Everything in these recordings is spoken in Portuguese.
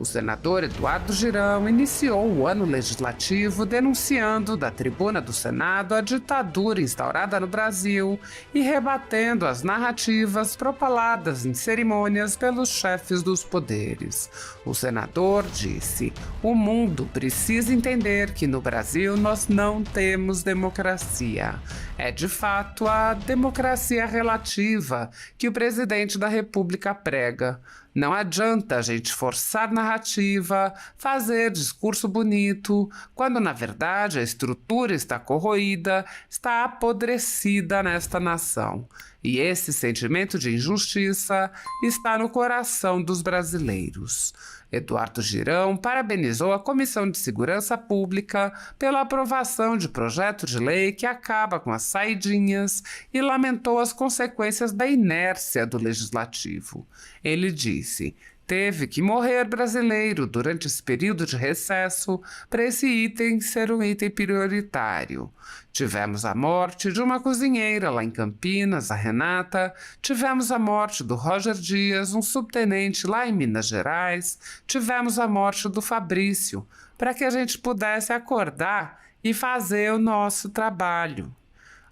O senador Eduardo Girão iniciou o ano legislativo denunciando da tribuna do Senado a ditadura instaurada no Brasil e rebatendo as narrativas propaladas em cerimônias pelos chefes dos poderes. O senador disse: "O mundo precisa entender que no Brasil nós não temos democracia. É de fato a democracia relativa que o presidente da República prega. Não adianta a gente forçar narrativa, fazer discurso bonito, quando na verdade a estrutura está corroída, está apodrecida nesta nação. E esse sentimento de injustiça está no coração dos brasileiros." Eduardo Girão parabenizou a Comissão de Segurança Pública pela aprovação de projeto de lei que acaba com as saidinhas e lamentou as consequências da inércia do Legislativo. Ele disse: "Teve que morrer brasileiro durante esse período de recesso para esse item ser um item prioritário. Tivemos a morte de uma cozinheira lá em Campinas, a Renata. Tivemos a morte do Roger Dias, um subtenente lá em Minas Gerais. Tivemos a morte do Fabrício, para que a gente pudesse acordar e fazer o nosso trabalho."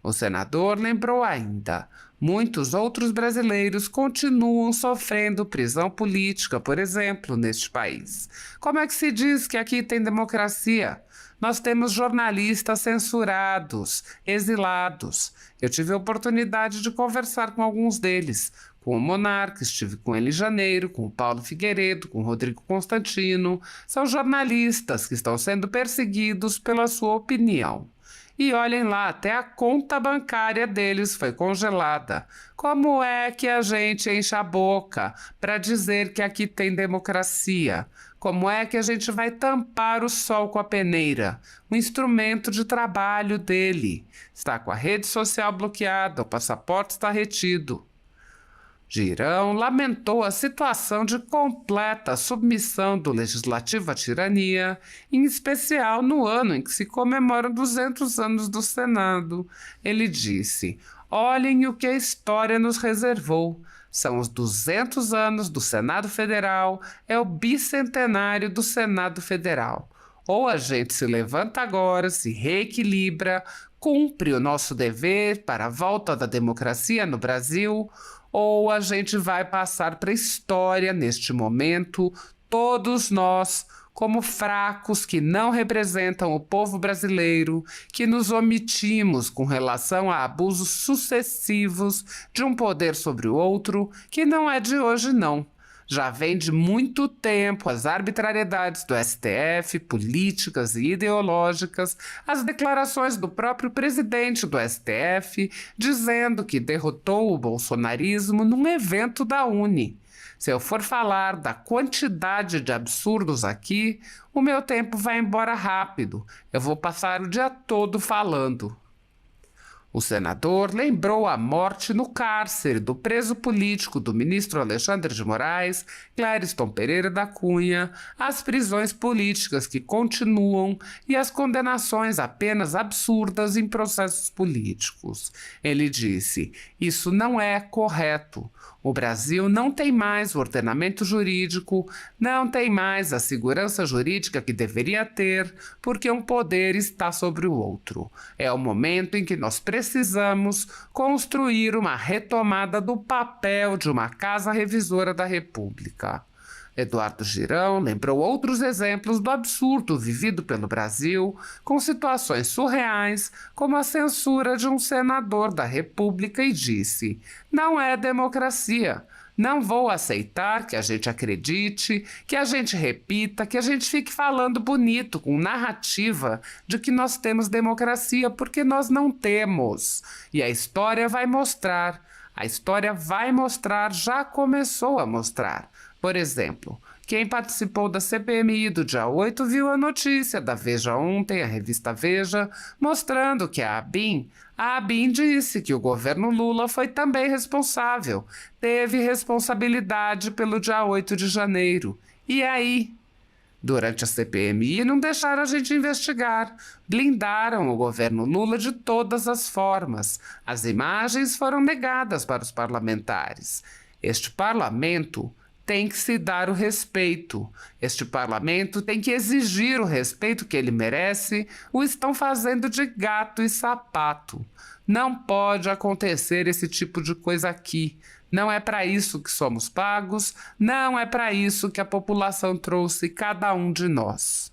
O senador lembrou ainda: "Muitos outros brasileiros continuam sofrendo prisão política, por exemplo, neste país. Como é que se diz que aqui tem democracia? Nós temos jornalistas censurados, exilados. Eu tive a oportunidade de conversar com alguns deles, com o Monarca, estive com ele em janeiro, com o Paulo Figueiredo, com o Rodrigo Constantino. São jornalistas que estão sendo perseguidos pela sua opinião. E olhem lá, até a conta bancária deles foi congelada. Como é que a gente enche a boca para dizer que aqui tem democracia? Como é que a gente vai tampar o sol com a peneira? O instrumento de trabalho dele está com a rede social bloqueada, o passaporte está retido." Girão lamentou a situação de completa submissão do Legislativo à tirania, em especial no ano em que se comemoram 200 anos do Senado. Ele disse: "Olhem o que a história nos reservou. São os 200 anos do Senado Federal, é o bicentenário do Senado Federal. Ou a gente se levanta agora, se reequilibra, cumpre o nosso dever para a volta da democracia no Brasil, ou a gente vai passar para a história neste momento, todos nós, como fracos que não representam o povo brasileiro, que nos omitimos com relação a abusos sucessivos de um poder sobre o outro, que não é de hoje não. Já vem de muito tempo as arbitrariedades do STF, políticas e ideológicas, as declarações do próprio presidente do STF dizendo que derrotou o bolsonarismo num evento da Uni. Se eu for falar da quantidade de absurdos aqui, o meu tempo vai embora rápido. Eu vou passar o dia todo falando." O senador lembrou a morte no cárcere do preso político do ministro Alexandre de Moraes, Clériston Pereira da Cunha, as prisões políticas que continuam e as condenações a penas absurdas em processos políticos. Ele disse: "Isso não é correto. O Brasil não tem mais o ordenamento jurídico, não tem mais a segurança jurídica que deveria ter, porque um poder está sobre o outro. É o momento em que nós precisamos construir uma retomada do papel de uma Casa Revisora da República." Eduardo Girão lembrou outros exemplos do absurdo vivido pelo Brasil, com situações surreais, como a censura de um senador da República, e disse: "Não é democracia. Não vou aceitar que a gente acredite, que a gente repita, que a gente fique falando bonito, com narrativa de que nós temos democracia, porque nós não temos. E a história vai mostrar. A história vai mostrar, já começou a mostrar. Por exemplo, quem participou da CPMI do dia 8 viu a notícia da Veja ontem, a revista Veja, mostrando que a ABIN disse que o governo Lula foi também responsável, teve responsabilidade pelo dia 8 de janeiro. E aí? Durante a CPMI não deixaram a gente investigar, blindaram o governo Lula de todas as formas. As imagens foram negadas para os parlamentares. Este parlamento tem que se dar o respeito. Este parlamento tem que exigir o respeito que ele merece. O estão fazendo de gato e sapato. Não pode acontecer esse tipo de coisa aqui. Não é para isso que somos pagos, não é para isso que a população trouxe cada um de nós.